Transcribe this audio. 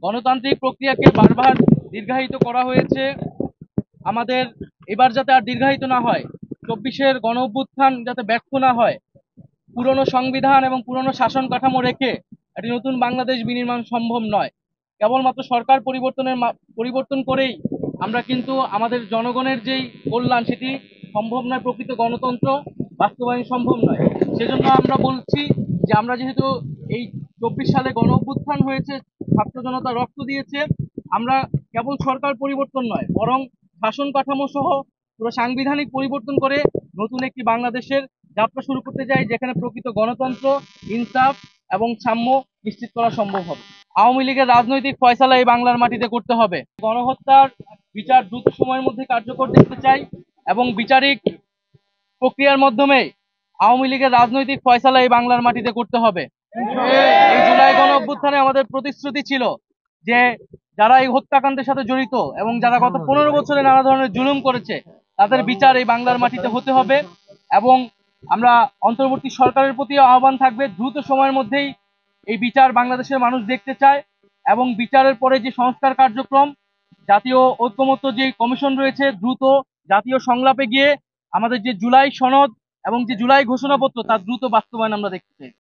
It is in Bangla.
গণতান্ত্রিক প্রক্রিয়াকে বারবার দীর্ঘায়িত করা হয়েছে। আমাদের এবার যাতে আর দীর্ঘায়িত না হয়, 24-এর গণ অভ্যুত্থান যাতে ব্যর্থ না হয়, পুরনো সংবিধান এবং পুরনো শাসন কাঠামো রেখে একটি নতুন বাংলাদেশ বিনির্মাণ সম্ভব নয়। কেবলমাত্র সরকার পরিবর্তন করেই আমরা কিন্তু আমাদের জনগণের যেই কল্যাণ সেটি সম্ভব নয়, প্রকৃত গণতন্ত্র বাস্তবায়ন সম্ভব নয়। সেজন্য আমরা বলছি যে আমরা যেহেতু এই 24 সালে গণ অভ্যুত্থান হয়েছে, ছাত্র জনতা রক্ত দিয়েছে, আমরা কেবল সরকার পরিবর্তন নয়, বরং শাসন কাঠামো সহ পুরো সাংবিধানিক পরিবর্তন করে নতুন একটি বাংলাদেশের যাত্রা শুরু করতে চাই, যেখানে প্রকৃত গণতন্ত্র, ইনসাফ এবং সাম্য নিশ্চিত করা সম্ভব হবে। আওয়ামী লীগের রাজনৈতিক ফয়সালা এই বাংলার মাটিতে করতে হবে। গণহত্যার বিচার দ্রুত সময়ের মধ্যে কার্যকর দেখতে চাই এবং বিচারিক প্রক্রিয়ার মাধ্যমে আওয়ামী লীগের রাজনৈতিক ফয়সালা এই বাংলার মাটিতে করতে হবে। এই জুলাই গণ অভ্যুত্থানে আমাদের প্রতিশ্রুতি ছিল যে যারা এই হত্যাকাণ্ডের সাথে জড়িত এবং যারা গত 15 বছরে নানা ধরনের জুলুম করেছে তাদের বিচার এই বাংলার মাটিতে হতে হবে। এবং আমরা অন্তর্বর্তী সরকারের প্রতি আহ্বান থাকবে, দ্রুত সময়ের মধ্যেই এই বিচার বাংলাদেশের মানুষ দেখতে চায় এবং বিচারের পরে যে সংস্কার কার্যক্রম, জাতীয় ঐকমত্য যে কমিশন রয়েছে, দ্রুত জাতীয় সংলাপে গিয়ে আমাদের যে জুলাই সনদ এবং যে জুলাই ঘোষণাপত্র তার দ্রুত বাস্তবায়ন আমরা দেখতে চাই।